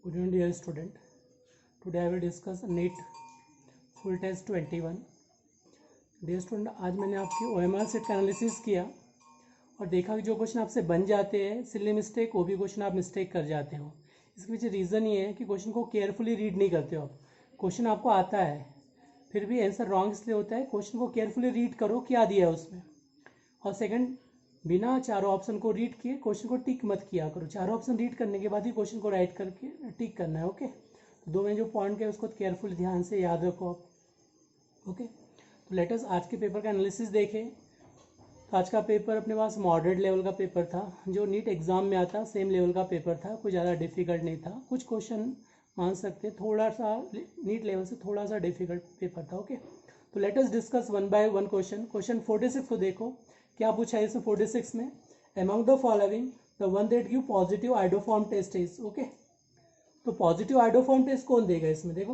Good evening, dear student. Today I will discuss NEET full test 21. Dear student, आज मैंने आपकी OMR set का analysis किया और देखा कि जो क्वेश्चन आपसे बन जाते हैं सिली मिस्टेक, वो भी क्वेश्चन आप मिस्टेक कर जाते हो. इसके पीछे रीज़न ये है कि क्वेश्चन को केयरफुली रीड नहीं करते हो. क्वेश्चन आपको आता है फिर भी आंसर रॉन्ग इसलिए होता है क्वेश्चन को केयरफुली रीड करो क्या दिया है उसमें. और सेकंड, बिना चारों ऑप्शन को रीड किए क्वेश्चन को टिक मत किया करो. चारों ऑप्शन रीड करने के बाद ही क्वेश्चन को राइट करके टिक करना है. ओके, तो दो में जो पॉइंट है उसको केयरफुल ध्यान से याद रखो आप. ओके, तो लेट अस आज के पेपर का एनालिसिस देखें. तो आज का पेपर अपने पास मॉडरेट लेवल का पेपर था, जो नीट एग्जाम में आता सेम लेवल का पेपर था. कोई ज़्यादा डिफिकल्ट नहीं था. कुछ क्वेश्चन मान सकते थोड़ा सा नीट लेवल से थोड़ा सा डिफिकल्ट पेपर था. ओके, तो let us discuss one by one question. Question 46 को देखो क्या पूछा है इसमें. 46 में among the following the one that give positive iodoform test is. Okay, तो पॉजिटिव आइडोफॉर्म टेस्ट कौन देगा इसमें. देखो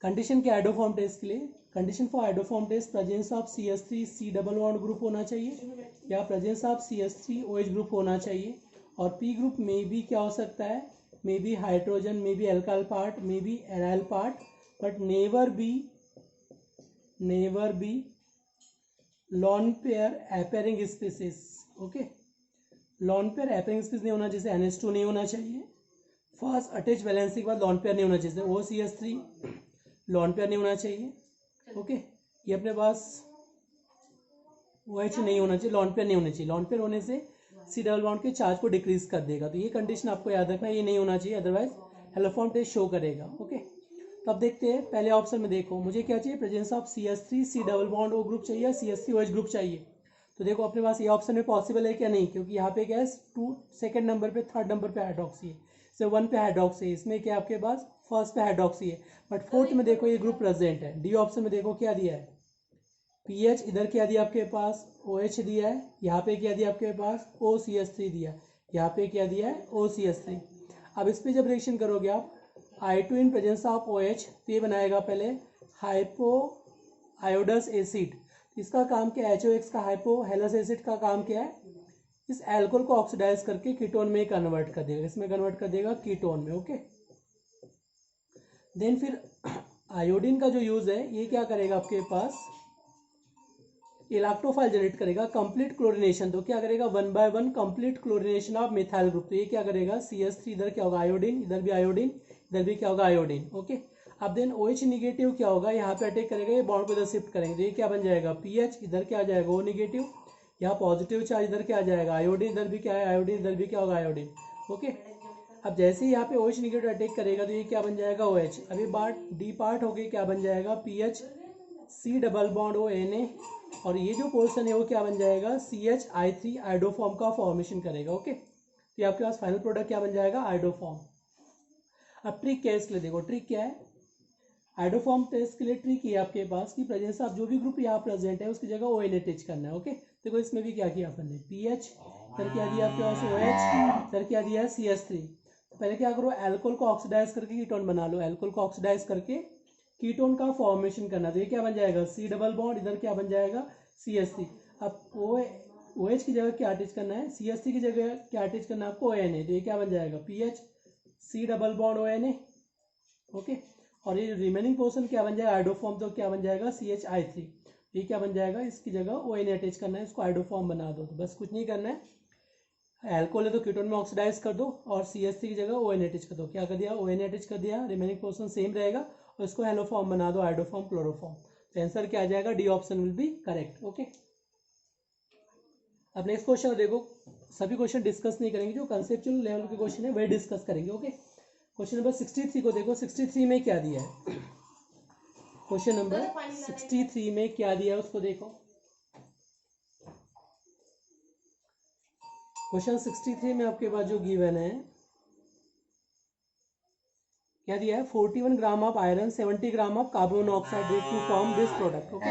कंडीशन के आइडोफॉर्म टेस्ट के लिए, condition for iodoform test presence of CH3 C double bond group होना चाहिए या presence of CH3 OH group होना चाहिए. और पी ग्रुप में भी क्या हो सकता है, may be hydrogen, may be alkyl part, may be aryl part, but never be lone pair appearing species. Okay, lone pair appearing species नहीं होना, जैसे NH2 नहीं होना चाहिए. फर्स्ट अटैच वैलेंसी के बाद लॉन पेयर नहीं होना चाहिए. OCH3 लॉन पेयर नहीं होना चाहिए. ओके, ये अपने पास OH नहीं होना चाहिए, लॉन पेयर नहीं होना चाहिए. लॉन पेयर होने से C डबल बॉन्ड के चार्ज को डिक्रीज कर देगा. तो ये कंडीशन आपको याद रखना, ये नहीं होना चाहिए, अदरवाइज हेलोफॉर्म टेस्ट शो करेगा. ओके, तो अब देखते हैं पहले ऑप्शन में. देखो मुझे क्या चाहिए, presence of CH3 C double bond O group चाहिए, CH3 OH ग्रुप चाहिए. तो देखो अपने पास ये ऑप्शन में पॉसिबल है क्या, नहीं, क्योंकि यहाँ पे क्या है, सेकंड नंबर पे, थर्ड नंबर पे हाइड्रोक्सी है, से 1 पे हाइड्रोक्सी है. इसमें क्या आपके पास फर्स्ट पे हाइड्रोक्सी है, बट फोर्थ में देखो ये ग्रुप प्रेजेंट है. डी ऑप्शन में देखो क्या दिया है, PH इधर क्या दिया आपके पास, OH दिया है. यहाँ पे क्या दिया आपके पास, OCH3 दिया. यहाँ पे क्या दिया है, OCH3. अब इस पर जब रिएक्शन करोगे आप I2 in presence of OH, तो ये बनाएगा पहले हाइपो आयोडस एसिड. इसका काम क्या है, HOX का हाइपो हेलस एसिड का काम क्या है, इस एल्कोहल को ऑक्सीडाइज करके कीटोन में कन्वर्ट कर देगा. इसमें कन्वर्ट कर देगा कीटोन में. ओके, देन फिर आयोडीन का जो यूज है, ये क्या करेगा आपके पास, इलेक्ट्रोफाइल जनरेट करेगा, कंप्लीट क्लोरिनेशन. तो क्या करेगा, 1 by 1 complete chlorination of methyl group. तो ये क्या करेगा, CH3 इधर क्या होगा आयोडीन, इधर भी आयोडीन, इधर भी क्या होगा आयोडीन. ओके, अब देन OH निगेटिव क्या होगा, यहाँ पे अटैक करेगा, ये बॉन्ड को इधर शिफ्ट करेंगे. तो ये क्या बन जाएगा, PH इधर क्या आ जाएगा O निगेटिव, यहाँ पॉजिटिव चार्ज इधर क्या आ जाएगा आयोडीन, इधर भी क्या है आयोडीन, इधर भी क्या होगा आयोडीन. ओके, अब जैसे ही यहाँ पे OH निगेटिव अटैक करेगा तो ये क्या बन जाएगा OH. अभी डी पार्ट हो गई, क्या बन जाएगा PH C double bond ONA, और ये जो पोर्शन है वो क्या बन जाएगा CH3 आइडोफॉर्म का फॉर्मेशन करेगा. ओके, तो आपके पास फाइनल प्रोडक्ट क्या बन जाएगा, आइडोफॉर्म. अब ट्रिक क्या है इसके लिए, देखो ट्रिक क्या है, आइडोफॉर्म टेस्ट के लिए ट्रिक है आपके पास कि प्रेजेंस ऑफ जो भी ग्रुप यहाँ प्रेजेंट है उसकी जगह ONA अटैच करना है. ओके, देखो इसमें भी क्या किया अपन ने, PH इधर क्या दिया आपके पास OH, इधर क्या दिया है CH3. पहले क्या करो, एल्कोहल को ऑक्सीडाइज करके कीटोन बना लो. एल्कोहल को ऑक्सीडाइज करके कीटोन का फॉर्मेशन करना. तो ये क्या बन जाएगा C डबल बॉन्ड, इधर क्या बन जाएगा CH3. अब OH की जगह क्या अटैच करना है, CH3 की जगह क्या अटैच करना है आपको ONA. तो ये क्या बन जाएगा PH C double bond ONA. Okay, और ये रिमेनिंग पोर्शन क्या बन जाएगा आइडोफॉर्म. तो क्या बन जाएगा CH3. ये क्या बन जाएगा, इसकी जगह ONA अटैच करना है, इसको आइडोफॉर्म बना दो. तो बस कुछ नहीं करना है, एल्कोहल है तो कीटोन में ऑक्सीडाइज कर दो और CH3 की जगह ONA अटैच कर दो. क्या कर दिया, ONA अटैच कर दिया, रिमेनिंग पोर्शन सेम रहेगा और इसको हेलोफॉर्म बना दो, आइडोफॉर्म क्लोरोफॉर्म. तो आंसर क्या आ जाएगा, D option will be correct. Okay, अब नेक्स्ट क्वेश्चन देखो, सभी क्वेश्चन डिस्कस नहीं करेंगे, जो कंसेप्चुअल लेवल के क्वेश्चन है वही डिस्कस करेंगे. ओके, क्वेश्चन नंबर 63 को देखो. 63 में क्या दिया है, क्वेश्चन नंबर 63 में क्या दिया है उसको देखो. क्वेश्चन 63 में आपके पास जो गिवन है क्या दिया है, 41 gram of iron, 70 gram of carbon monoxide to form this product. Okay,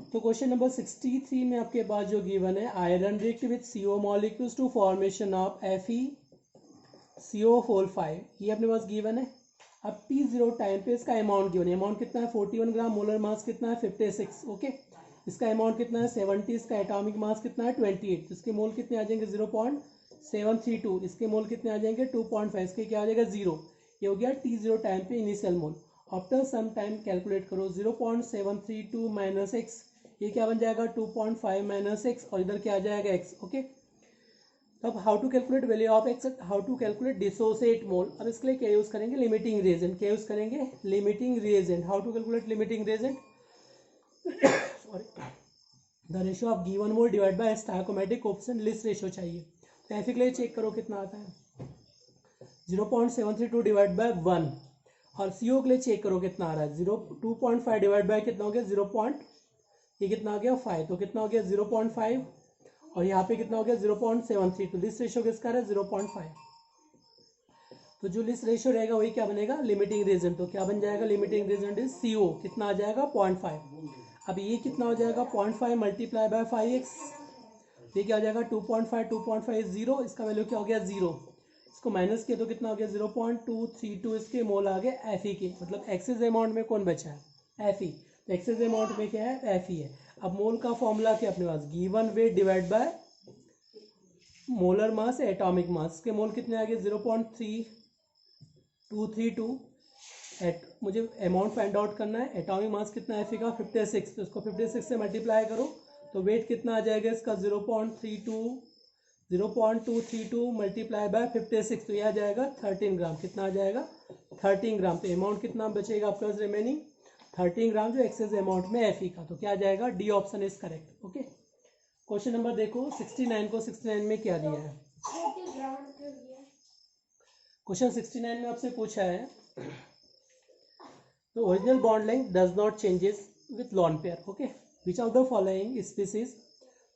तो क्वेश्चन नंबर 63 में आपके पास जो गिवन है, iron react with CO molecules to formation of FeCO4 5, ये अपने पास गिवन है. अब T0 टाइम पे इसका अमाउंट गिवन है, अमाउंट कितना है 41 ग्राम, मोलर मास कितना है 56. ओके, इसका अमाउंट कितना है 70, इसका एटॉमिक मास कितना है 28, तो इसके मोल कितने आ जाएंगे 732, इसके मोल कितने आ जाएंगे 2.5, इसके क्या आ जाएगा 0। ये हो गया T0 टाइम पे initial mole. After some time calculate करो 0.732 माइनस एक्स, ये क्या बन जाएगा 2.5 माइनस एक्स, और इधर क्या आ जाएगा एक्स। ओके, अब how to calculate value of x, how to calculate dissociate mole. अब इसके लिए क्या यूज करेंगे, लिमिटिंग रिएजेंट। क्या यूज करेंगे, limiting reagent. How to calculate limiting reagent, sorry, the ratio of given mole divide by stoichiometric coefficient least ratio चाहिए। तो ऐसे के लिए चेक करो कितना आता है 0.732 डिवाइड बाय 1, और CO के लिए चेक करो कितना आ रहा है 2.5 डिवाइड बाय कितना हो गया 0. ये कितना आ गया 5, तो कितना हो गया 0.5, और यहाँ पे कितना हो गया 0.73, तो लिस्ट रेशियो किसका है 0.5। तो जो लिस्ट रेशियो रहेगा वही क्या बनेगा, लिमिटिंग रीजन। तो क्या बन जाएगा, लिमिटिंग रीजन इज CO, कितना आ जाएगा 0.5। अब ये कितना हो जाएगा 0.5 मल्टीप्लाई बाय 5x, ये क्या हो जाएगा 2.5 इज 0, इसका वैल्यू क्या हो गया 0। इसको माइनस किया तो कितना हो गया 0.232, इसके मोल आ गए Fe के, मतलब एक्सेस अमाउंट में कौन बचा है Fe, तो एक्सेस अमाउंट में क्या है Fe है। अब मोल का फॉर्मूला क्या अपने पास, given weight divide by molar mass atomic mass, के मोल कितने आ गए 0.3232। मुझे अमाउंट फाइंड आउट करना है, एटॉमिक मास कितना है Fe का 56, तो इसको 56 से मल्टीप्लाई करो तो वेट कितना आ जाएगा इसका 0.232 मल्टीप्लाई बाय 56, तो यह आ जाएगा 13 ग्राम। कितना आ जाएगा 13 ग्राम। तो अमाउंट कितना बचेगा आपके पास रिमेनिंग 13 ग्राम, जो एक्सेस अमाउंट में Fe का। तो क्या आ जाएगा, D option is correct. Okay, question number देखो 69 को 69 में क्या दिया है। क्वेश्चन 69 में आपसे पूछा है तो original bond length does not changes with lone pair. Okay, which of the following species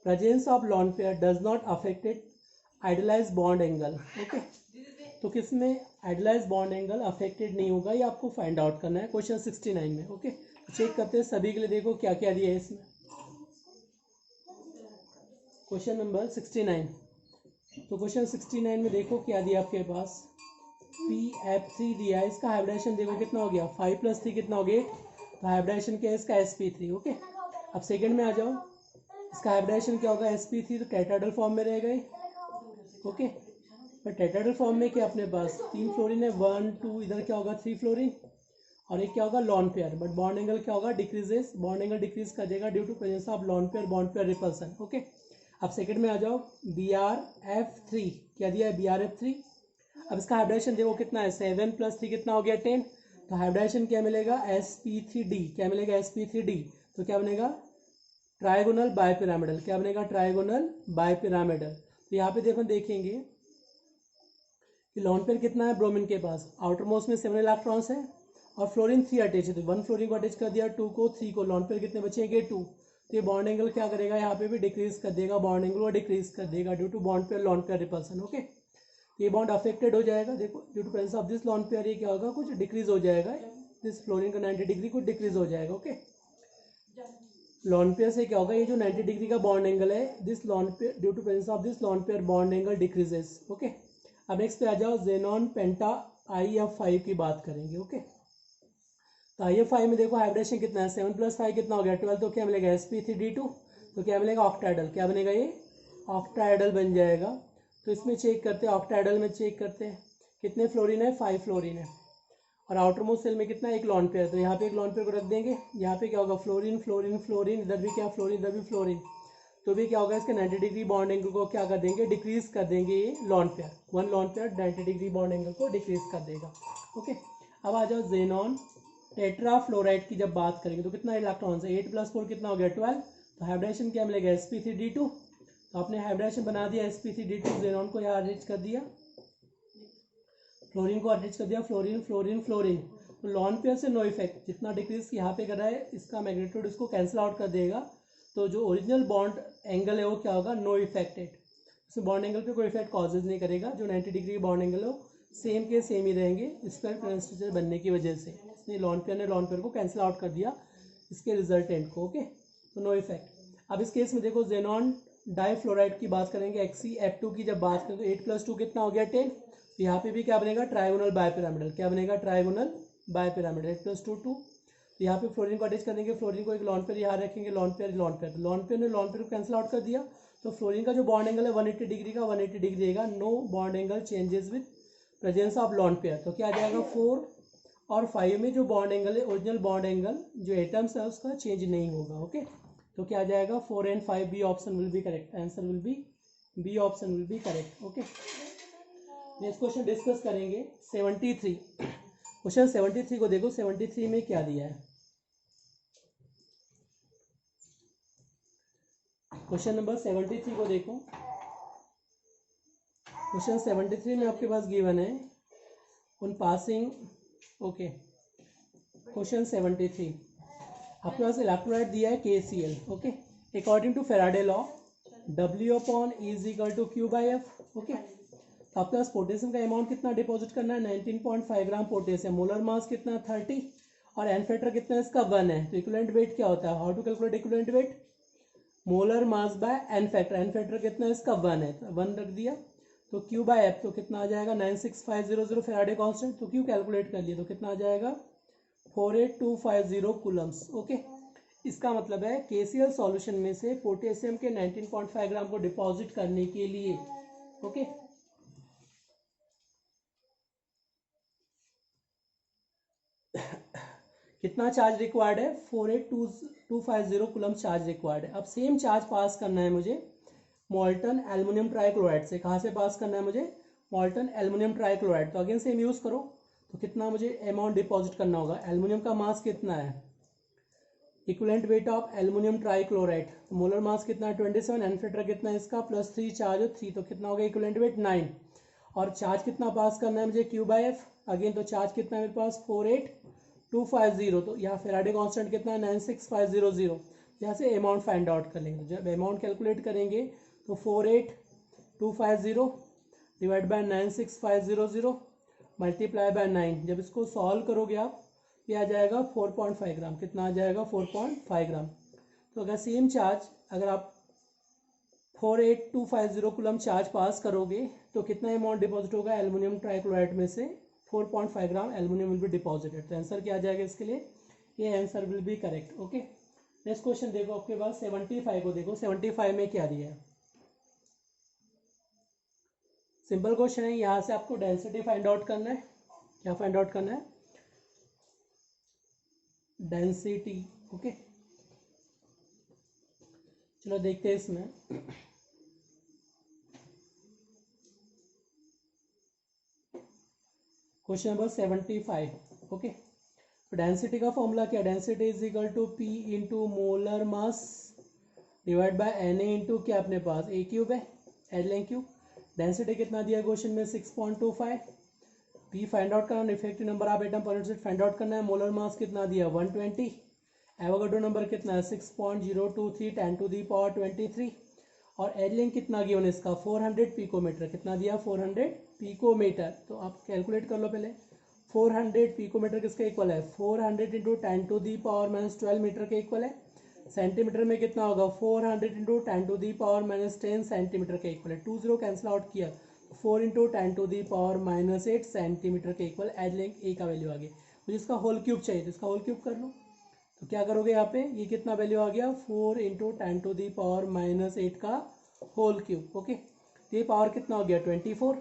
presence of lone pair does not affected idealise bond angle. Okay, तो किसमें आइडियलाइज बॉन्ड एंगल अफेक्टेड नहीं होगा, ये आपको फाइंड आउट करना है question 69 में। Okay, तो चेक करते हैं सभी के लिए, देखो क्या क्या दिया है इसमें। क्वेश्चन नंबर 69, तो क्वेश्चन 69 में देखो क्या दिया आपके पास, PF3 दिया है, इसका हाइब्रिडेशन देखो कितना हो गया 5 + 3 कितना हो गया 8, तो हाइब्रिडेशन क्या है इसका sp3। ओके, अब सेकंड में आ जाओ, इसका हाइब्रिडेशन क्या होगा sp3, तो टेट्राहेड्रल फॉर्म में रहेगा। ओके, पर टेट्राहेड्रल फॉर्म में क्या अपने पास 3 फ्लोरीन है, 1 2, इधर क्या होगा 3 फ्लोरीन, और एक क्या होगा lone pair, but bond angle क्या होगा डिक्रीजेस, बॉन्ड एंगल डिक्रीज कर देगा due to presence of lone pair bond pair repulsion. Okay, अब सेकंड में आ जाओ BRF3, क्या दिया है BRF3। अब इसका हाइब्रिडेशन देखो कितना है 7 + 3 कितना हो गया 10, तो हाइब्रिडेशन क्या मिलेगा sp3d, क्या मिलेगा sp3d, तो क्या बनेगा ट्राइगोनल बायपिरामिडल, क्या बनेगा ट्राइगोनल बायपिरामिडल। तो यहाँ पे देखो देखेंगे कि लॉन पेयर कितना है ब्रोमीन के पास, आउटर मोस्ट में 7 इलेक्ट्रॉन्स है और फ्लोरीन 3 अटैच है, तो 1 फ्लोरीन को अटैच कर दिया, 2 को 3 को, लॉन पेयर कितने बचेंगे 2। तो ये बॉन्ड एंगल क्या करेगा यहाँ पे भी डिक्रीज कर देगा, बॉन्ड एंगल को डिक्रीज कर देगा due to bond pair lone pair repulsion. Okay, ये बॉन्ड अफेक्टेड हो जाएगा, देखो due to presence of this lone pair, ये क्या होगा कुछ डिक्रीज हो जाएगा, दिस फ्लोरीन का 90 डिग्री कुछ डिक्रीज हो जाएगा। ओके, लॉन पेयर से क्या होगा, ये जो 90 डिग्री का बॉन्ड एंगल है, this lone pair due to presence of this lone pair bond angle decreases. Okay, अब नेक्स्ट पे आ जाओ जेनॉन पेंटा IF5 की बात करेंगे। ओके, तो IF5 में देखो हाइब्रिडेशन कितना है 7 + 5 कितना हो गया 12, तो क्या मिलेगा sp3d2, तो क्या मिलेगा ऑक्टाइडल, क्या बनेगा ये ऑक्टाइडल बन जाएगा। तो इसमें चेक करते हैं, ऑक्टाइडल में चेक करते हैं कितने फ्लोरीन है 5 फ्लोरीन है, और आउटर मोस्ट सेल में कितना एक लॉन पेयर, तो यहाँ पे एक लॉन पेयर को रख देंगे, यहाँ पे क्या होगा फ्लोरीन फ्लोरीन फ्लोरीन, इधर भी क्या फ्लोरीन इधर भी फ्लोरीन, तो भी क्या होगा इसके 90 डिग्री बॉन्ड एंगल को क्या कर देंगे डिक्रीज कर देंगे, ये lone pair 1 lone pair 90 degree bond angle को डिक्रीज कर देगा। ओके, अब आ जाओ जेनॉन टेट्राफ्लोराइड की जब बात करेंगे तो कितना इलेक्ट्रॉन है 8 + 4 कितना हो गया 12, तो हाइब्रिडेशन क्या मिलेगा sp3d2, तो आपने हाइब्रिडेशन बना दिया sp3d2, जेनॉन को यहाँ अरेंज कर दिया, फ्लोरीन को अरेंज कर दिया, फ्लोरीन फ्लोरीन फ्लोरीन, तो लॉन पेयर से नो इफेक्ट, जितना डिक्रीज यहाँ पे कर रहा है इसका मैग्नीट्यूड इसको कैंसिल आउट कर देगा, तो जो ओरिजिनल बॉन्ड एंगल है वो क्या होगा नो इफेक्टेड, उसमें बॉन्ड एंगल पे कोई इफेक्ट कॉजेज नहीं करेगा, जो 90 डिग्री बॉन्ड एंगल हो सेम के सेम ही रहेंगे स्क्वायर ट्रांसस्ट्रक्चर बनने की वजह से, इसने लॉन पेयर को कैंसिल आउट कर दिया इसके रिजल्टेंट को। ओके, तो नो इफेक्ट। अब इस केस में देखो जेनॉन डाइफ्लोराइड की बात करेंगे XeF2 की जब बात करें तो 8 + 2 कितना हो गया 10, तो यहाँ पे भी क्या बनेगा ट्राइगोनल बायपिरामिडल, क्या बनेगा ट्राइगोनल बायपिरामिडल 8 + 2 2, तो यहाँ पे फ्लोरीन को अटैच कर देंगे, फ्लोरीन को एक लॉन पेयर यहाँ रखेंगे, lone pair lone pair, lone pair ने लॉन पेयर को कैंसिल आउट कर दिया, तो फ्लोरीन का जो बॉन्ड एंगल है 180 डिग्री का 180 डिग्री रहेगा, no bond angle changes with presence of lone pair. तो क्या आ जाएगा 4 और 5 में जो बॉन्ड एंगल है ओरिजिनल बॉन्ड एंगल जो एटम्स है उसका चेंज नहीं होगा। ओके, तो क्या आ जाएगा 4 and 5, B option will be correct, answer will be B option will be correct. Okay, next question discuss करेंगे 73। क्वेश्चन 73 को देखो, 73 में क्या दिया है। क्वेश्चन नंबर 73 को देखो, क्वेश्चन 73 में आपके पास गिवन है उन पासिंग। ओके, क्वेश्चन 73 आपके पास इलेक्ट्रोलाइट दिया है KCl। Okay, according to Faraday law W/E = Q/F। Okay, तो आपके पास पोटेशियम का अमाउंट कितना डिपॉजिट करना है, 19.5 ग्राम पोटेशियम, मोलर मास कितना 30 और एन फैक्टर कितना इसका 1 है। तो इक्विवेलेंट वेट क्या होता है, how to calculate equivalent weight, molar mass by n factor, n factor कितना इसका 1 है, तो 1 रख दिया। तो Q/F तो कितना आ जाएगा 96500 फेराडे कांस्टेंट, तो Q कैलकुलेट कर लिए तो कितना आ जाएगा 48250 कूलम्स। ओके, इसका मतलब है KCl सॉल्यूशन में से पोटेशियम के 19.5 ग्राम को डिपॉजिट करने के लिए ओके कितना चार्ज रिक्वायर्ड है, 48250 कूलम चार्ज रिक्वायर्ड है। अब सेम चार्ज पास करना है मुझे मोल्टन एल्युमिनियम ट्राइक्लोराइड से। कहाँ से पास करना है मुझे, मोल्टन एल्युमिनियम ट्राइक्लोराइड। तो अगेन सेम यूज करो, तो कितना मुझे अमाउंट डिपॉजिट करना होगा, एल्युमिनियम का मास कितना है, equivalent weight of aluminium trichloride, तो मोलर मास कितना है 27, एन फैक्टर कितना है इसका +3, चार्ज 3, तो कितना होगा इक्विवेलेंट वेट 9। और चार्ज कितना पास करना है मुझे Q/F, अगेन तो चार्ज कितना है मेरे पास 48250, तो यहाँ फेराडे कांस्टेंट कितना है 96500। यहाँ से अमाउंट फाइंड आउट कर लेंगे। जब अमाउंट कैलकुलेट करेंगे तो 48250 डिवाइड बाय 96500 मल्टीप्लाई बाय 9, जब इसको सॉल्व करोगे आप ये आ जाएगा 4.5 ग्राम, कितना आ जाएगा 4.5 ग्राम। तो अगर सेम चार्ज अगर आप 48250 कूलम चार्ज पास करोगे तो कितना अमाउंट डिपॉजिट होगा एल्युमिनियम ट्राइक्लोराइड में से 4.5 ग्राम एल्युमिनियम विल बी डिपॉजिटेड। तो आंसर क्या आ जाएगा इसके लिए, ये answer will be correct. Okay, next question देखो आपके पास 75 को देखो, 75 में क्या दिया है। सिंपल क्वेश्चन है, यहाँ से आपको डेंसिटी फाइंड आउट करना है। क्या फाइंड आउट करना है, डेंसिटी। ओके, चलो देखते हैं इसमें। Question number 75। ओके, तो डेंसिटी का फॉर्मूला क्या, density is equal to P into molar mass divide by Na into क्या अपने पास A क्यूब है, एल एन क्यूब। डेंसिटी कितना दिया क्वेश्चन में 6.25। P फाइंड आउट करना, effective number of atom per unit find out करना है। मोलर मास कितना दिया 120, एवोगाड्रो नंबर कितना है 6.023 10⁻23 और एल कितना गिवन इसका 400 पिकोमीटर, कितना दिया 400 पिकोमीटर। तो आप कैलकुलेट कर लो पहले, 400 पिकोमीटर किसके इक्वल है 400 इंटू 10⁻12 मीटर के इक्वल है। सेंटीमीटर में कितना होगा 400 इंटू 10⁻10 सेंटीमीटर के इक्वल है। 20 कैंसिल आउट किया, 4 इंटू 10⁻8 सेंटीमीटर के इक्वल एज लेंथ ए का वैल्यू आ गया। मुझे इसका होल क्यूब चाहिए तो इसका होल क्यूब कर लो। तो क्या करोगे यहाँ पे, ये कितना वैल्यू आ गया 4 इंटू 10⁻8 का होल क्यूब। ओके, तो ये पावर कितना हो गया 24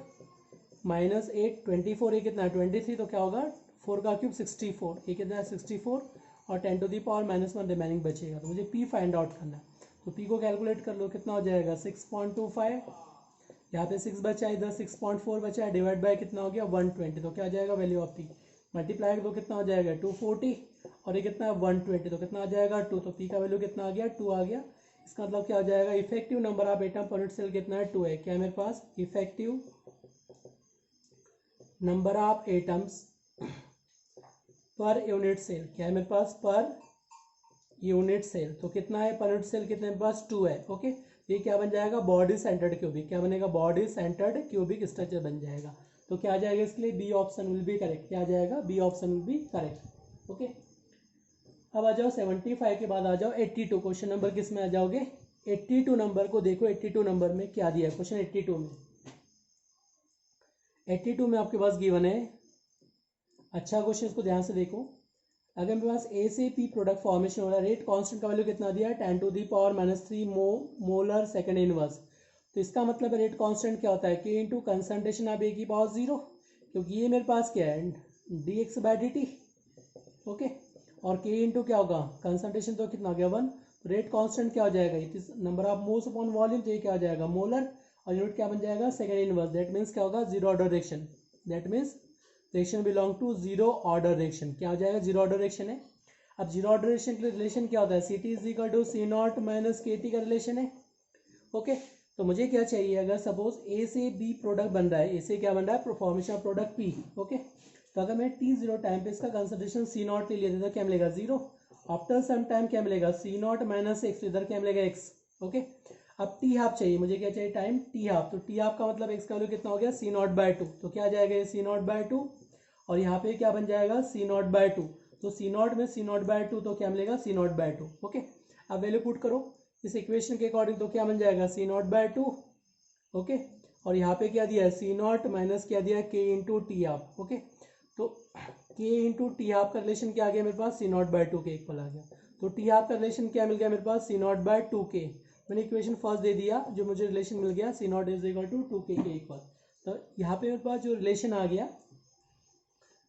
माइनस 8, 24 ये कितना है 23, तो क्या होगा 4 का क्यूब 64, ये कितना है 64 और 10⁻1 रिमेनिंग बचेगा। तो मुझे P फाइंड आउट करना है, तो P को कैलकुलेट कर लो, कितना हो जाएगा 6.25, यहाँ पे 6 बचा है, इधर 6.4 बचा है, डिवाइड बाय कितना हो गया 120, तो क्या आ जाएगा वैल्यू ऑफ P, मल्टीप्लाई तो कितना हो जाएगा 240 और ये कितना है 120, तो कितना आ जाएगा 2, तो P का वैल्यू कितना आ गया 2 आ गया। इसका मतलब क्या हो जाएगा, effective number of atom per unit cell कितना है 2 है। क्या है मेरे पास, effective number of atoms per unit cell, क्या है मेरे पास पर यूनिट सेल, तो कितना है पर यूनिट सेल कितने मेरे पास 2 है। ओके, ये क्या बन जाएगा बॉडी सेंटर्ड क्यूबिक, क्या बनेगा बॉडी सेंटर्ड क्यूबिक स्ट्रक्चर बन जाएगा। तो क्या आ जाएगा इसके लिए, B option will be correct. क्या आ जाएगा, B option will be correct. Okay, अब आ जाओ 75 के बाद आ जाओ 82। क्वेश्चन नंबर किस में आ जाओगे 82 नंबर को देखो। 82 नंबर में क्या दिया है क्वेश्चन 82 में, 82 में आपके पास गिवन है, अच्छा क्वेश्चन इसको ध्यान से देखो। अगर मेरे पास ए से पी प्रोडक्ट फॉर्मेशन हो रहा है, रेट कांस्टेंट का वैल्यू कितना दिया है 10⁻³ मोलर सेकंड इनवर्स। तो इसका मतलब रेट कांस्टेंट क्या होता है के इंटू कंसंट्रेशन ऑफ ए की पावर 0, क्योंकि ये मेरे पास क्या है dx/dt। ओके, और के इंटू क्या होगा कंसंट्रेशन, तो कितना हो गया 1। रेट कांस्टेंट क्या हो जाएगा, it is number of moles upon volume, तो ये क्या हो जाएगा मोलर, और यूनिट क्या बन जाएगा सेकंड इनवर्स। दैट मीन्स क्या होगा zero order reaction, that means reaction belong to zero order reaction. क्या हो जाएगा जीरो ऑर्डर रिएक्शन है। अब जीरो ऑर्डर रिएक्शन के लिए रिलेशन क्या होता है, C T is equal to C not minus K T का रिलेशन है। ओके, तो मुझे क्या चाहिए, अगर सपोज ए से बी प्रोडक्ट बन रहा है, ए से क्या बन रहा है formation of product P. Okay, तो अगर मैं टी जीरो टाइम पे इसका कंसंट्रेशन सी नॉट ले लिया तो क्या मिलेगा जीरो। आफ्टर सम टाइम क्या मिलेगा सी नॉट माइनस एक्स, इधर क्या मिलेगा एक्स। ओके, अब टी हाफ चाहिए मुझे, क्या चाहिए टाइम टी हाफ, तो टी हाफ का मतलब एक्स का वैल्यू कितना हो गया सी नॉट बाय टू, तो क्या आ जाएगा ये सी नॉट बाय टू, और यहाँ पे क्या बन जाएगा सी नॉट बाय टू, तो सी नॉट में सी नॉट बाय टू, तो क्या मिलेगा सी नॉट बाय टू। ओके, अब वैल्यू पुट करो इस इक्वेशन के अकॉर्डिंग, तो क्या बन जाएगा C naught by two. Okay, और यहाँ पे क्या दिया है सी नॉट माइनस क्या दिया है के इंटू टी हाफ। ओके, तो के इंटू टी हाफ का रिलेशन क्या आ गया मेरे पास सी naught by two K equal आ गया। तो टी हाफ का रिलेशन क्या मिल गया मेरे पास सी नॉट बाय टू के, मैंने इक्वेशन फर्स्ट दे दिया, जो मुझे रिलेशन मिल गया C not is equal to K equal. तो यहाँ पे मेरे पास जो रिलेशन आ गया,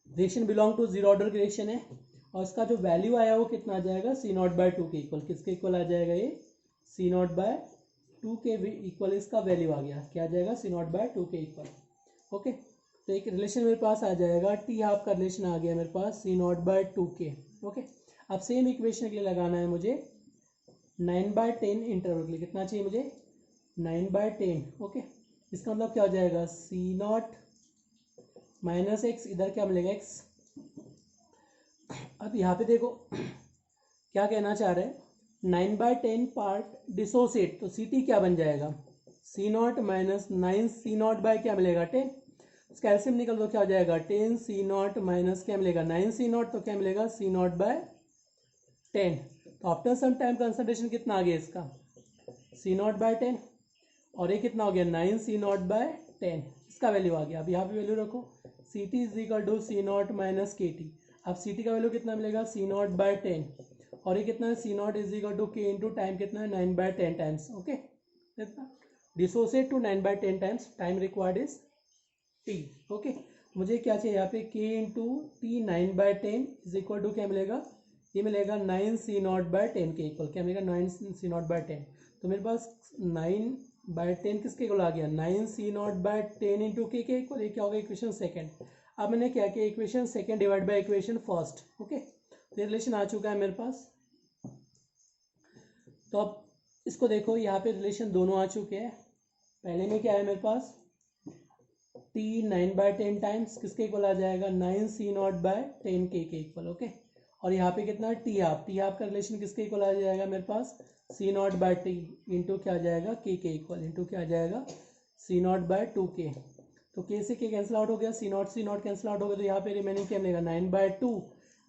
reaction belong to zero order reaction है, और इसका जो वैल्यू आया वो कितना आ जाएगा C naught by two K equal. किसके इक्वल आ जाएगा ये सी naught by two K equal, इसका वैल्यू आ गया क्या आ जाएगा C naught by two K equal. Okay, तो एक रिलेशन मेरे पास आ जाएगा टी हाफ का रिलेशन आ गया मेरे पास सी नॉट बाय टू के। ओके, अब सेम इक्वेशन के लिए लगाना है मुझे 9/10 इंटरवल के लिए, कितना चाहिए मुझे 9/10। ओके, इसका मतलब क्या हो जाएगा सी नॉट माइनस एक्स, इधर क्या मिलेगा एक्स। अब यहाँ पे देखो क्या कहना चाह रहे हैं, 9/10 पार्ट डिसोसिएट, तो सी टी क्या बन जाएगा C not minus 9 C naught by क्या मिलेगा 10, कैल्शियम निकल तो क्या हो जाएगा 10 सी नॉट माइनस क्या मिलेगा 9 सी नॉट, तो क्या मिलेगा सी नॉट बाय 10। तो आफ्टर सम टाइम कंसंट्रेशन कितना आ गया इसका सी नॉट बाय 10, और ये कितना हो गया 9 सी नॉट बाय 10, इसका वैल्यू आ गया। अब यहाँ पे वैल्यू रखो C T is equal to C not minus K T. अब सी टी का वैल्यू कितना मिलेगा सी नॉट बाय 10, और ये कितना है C not is equal to K into time कितना है 9/10 times. Okay, dissociate to 9/10 times, time required is T. Okay, मुझे क्या चाहिए यहाँ पे K into T 9/10 is equal to क्या मिलेगा, ये मिलेगा 9 सी नॉट बाय 10 के इक्वल, क्या मिलेगा 9 सी नॉट बाय 10। तो मेरे पास 9/10 किसके इक्वल आ गया 9 सी नॉट बाय 10 इंटू के इक्वल, ये क्या होगा इक्वेशन सेकेंड। अब मैंने क्या किया equation second divide by equation first. Okay, तो रिलेशन आ चुका है मेरे पास। तो अब इसको देखो यहाँ पे रिलेशन दोनों आ चुके हैं। पहले में क्या है मेरे पास टी 9/10 टाइम्स किसके इक्वल आ जाएगा 9 सी नॉट बाय 10 के इक्वल। ओके, और यहाँ पे कितना टी हाफ का रिलेशन किसके इक्वल आ जाएगा मेरे पास सी नॉट बाय टी इंटू क्या आ जाएगा के इक्वल, इंटू क्या आ जाएगा सी नॉट बाय 2 के। तो के से के कैंसिल आउट हो गया, सी नॉट कैंसिल आउट हो गया, तो यहाँ पे रिमेनिंग क्या मिलेगा 9/2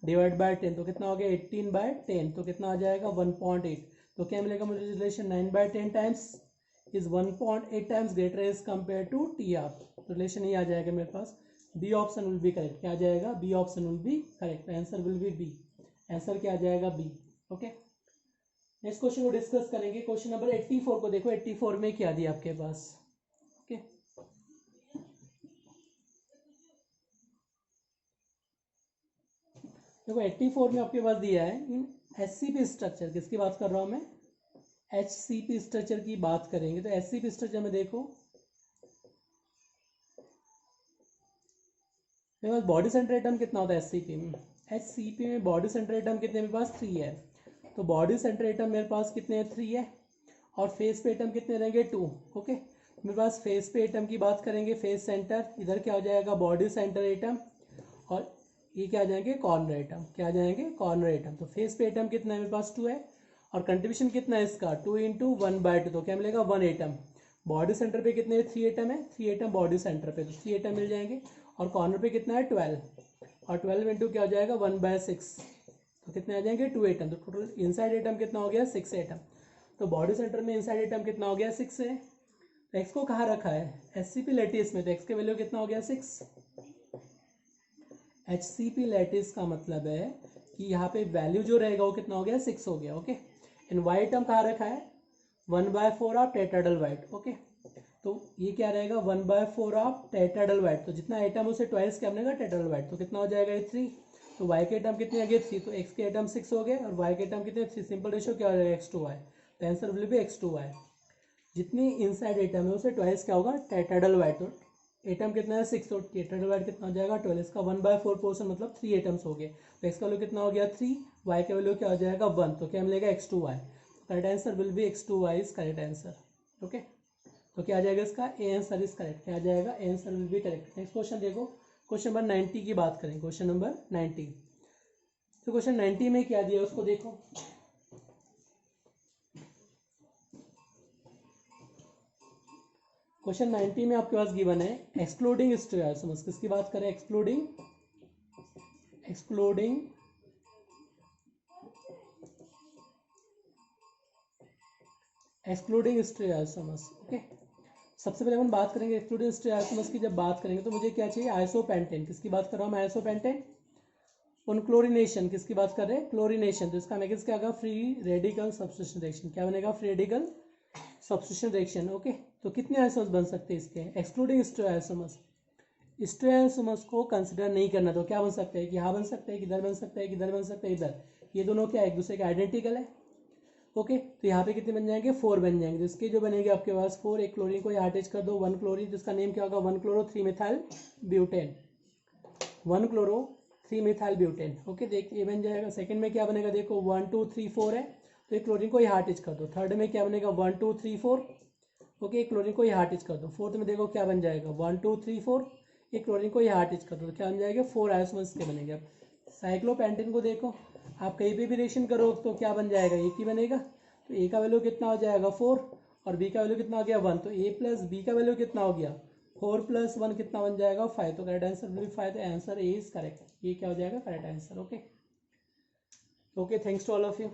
डिवाइड बाय 10, तो कितना हो गया 18/10, तो कितना आ जाएगा 1.8। तो क्या मिलेगा मुझे relation 9/10 times is 1.8 times greater as compared to t half. तो रिलेशन ही आ जाएगा मेरे पास, B option will be correct. क्या आ जाएगा B option will be correct, answer will be B, answer क्या आ जाएगा बी। ओके, नेक्स्ट क्वेश्चन को डिस्कस करेंगे। क्वेश्चन नंबर 84 को देखो, 84 में क्या दिया आपके पास। ओके, देखो 84 में आपके पास दिया है इन एचसीपी स्ट्रक्चर, किसकी बात कर रहा हूँ मैं एचसीपी स्ट्रक्चर की बात करेंगे। तो एचसीपी स्ट्रक्चर में देखो मेरे पास बॉडी सेंटर एटम कितना होता है एचसीपी में, एचसीपी में बॉडी सेंटर एटम कितने मेरे पास 3 है। तो बॉडी सेंटर एटम मेरे पास कितने 3 है, और फेस पे एटम कितने रहेंगे 2। ओके, मेरे पास फेस पे एटम की बात करेंगे, फेस सेंटर इधर क्या हो जाएगा बॉडी सेंटर एटम, और ये क्या आ जाएंगे कॉर्नर एटम, क्या आ जाएंगे कॉर्नर एटम। तो फेस पे एटम कितना है मेरे पास 2 है, और कंट्रीब्यूशन कितना है इसका 2 इंटू 1/2, तो क्या मिलेगा 1 एटम। बॉडी सेंटर पे कितने 3 एटम है, 3 एटम बॉडी सेंटर पे, तो 3 एटम मिल जाएंगे, और कॉर्नर पे कितना है 12, और 12 इंटू क्या हो जाएगा 1/6, तो कितने आ जाएंगे 2 एटम। तो टोटल इनसाइड एटम कितना हो गया 6 एटम। तो बॉडी सेंटर में इनसाइड एटम कितना हो गया 6 है। तो एक्स को कहाँ रखा है एचसीपी लैटिस में, तो एक्स के वैल्यू कितना हो गया 6। एचसीपी लैटिस का मतलब है कि यहाँ पे वैल्यू जो रहेगा वो कितना हो गया 6 हो गया। ओके, एंड वाई टर्म कहाँ रखा है 1/4 ऑफ टेट्राडेल्वाइट। ओके, तो ये क्या रहेगा 1/4 ऑफ टेट्राडेल्वाइट, तो जितना एटम उसे ट्वाइस क्या बनेगा टेट्राडेल्वाइट, तो कितना हो जाएगा ये 3। तो y के टर्म कितने आ गए 3, तो x के टर्म 6 हो गए और y के टर्म कितने 3, सिंपल रेशियो क्या हो जाएगा x/y, तो आंसर विल बी x/y। जितनी इनसाइड एटम है उसे ट्वाइस क्या होगा टेट्राडेल्वाइट, तो एटम कितना है 6, तो टेट्राडेल्वाइट कितना हो जाएगा 12, इसका 1/4 पोर्शन मतलब 3 एटम्स हो गए, तो x का वैल्यू कितना हो गया 3, y का वैल्यू क्या हो जाएगा 1, तो क्या मिलेगा x/y। Correct answer will B x/y is correct answer. Okay, तो क्या आ जाएगा इसका ए आंसर इज करेक्ट, क्या आ जाएगा A answer will be correct. Next question देखो, क्वेश्चन नंबर 90 की बात करें, क्वेश्चन नंबर 90। तो क्वेश्चन 90 में क्या दिया उसको देखो। क्वेश्चन 90 में आपके पास गिवन है एक्सक्लूडिंग स्टेरियोइसोमर्स, किसकी बात करें एक्सक्लूडिंग स्टेरियोइसोमर्स। ओके, सबसे पहले हम बात करेंगे एक्सक्लूडिंग स्टेरियोइसोमर्स की। जब बात करेंगे तो मुझे क्या चाहिए आइसोपेंटेन, किसकी बात कर रहा हूँ मैं आइसोपेंटेन। उन क्लोरीनेशन, किसकी बात कर रहे हैं क्लोरीनेशन, तो इसका मैकेनिज्म क्या होगा फ्री रेडिकल सब्स्टिट्यूशन रिएक्शन, क्या बनेगा free radical substitution reaction. Okay, तो कितने आइसोमर्स बन सकते हैं इसके एक्सक्लूडिंग स्टेरियोइसोमर्स। स्टेरियोइसोमर्स को कंसिडर नहीं करना तो क्या बन सकता है कि यहाँ बन सकता है, किधर बन सकता है, किधर बन सकता है, इधर, ये दोनों क्या एक दूसरे के आइडेंटिकल है। ओके, तो यहाँ पे कितने बन जाएंगे 4 बन जाएंगे, तो इसके जो बनेंगे आपके पास 4, एक क्लोरीन को यहाँ अटैच कर दो 1 क्लोरीन, जिसका नेम क्या होगा 1 chloro 3 methyl butane, 1 chloro 3 methyl butane. Okay, देखिए ये बन जाएगा। सेकंड में क्या बनेगा देखो 1 2 3 4 है, तो एक क्लोरीन को यहाँ अटैच कर दो। थर्ड में क्या बनेगा 1 2 3 4, ओके, एक क्लोरीन को यहाँ अटैच कर दो। फोर्थ में देखो क्या बन जाएगा 1 2 3 4, एक क्लोरीन को यहाँ अटैच कर दो, तो क्या बन जाएगा 4 आइसोमर्स के बनेंगे। अब साइक्लोपेंटेन को देखो, आप कहीं पे भी रिएक्शन करो तो क्या बन जाएगा एक ही बनेगा, तो ए का वैल्यू कितना हो जाएगा 4 और बी का वैल्यू कितना हो गया 1, तो ए प्लस बी का वैल्यू कितना हो गया 4 + 1 कितना बन जाएगा 5, तो करेक्ट आंसर विल बी 5, तो आंसर ए इज करेक्ट, ये क्या हो जाएगा correct answer. Okay, okay, thanks to all of you.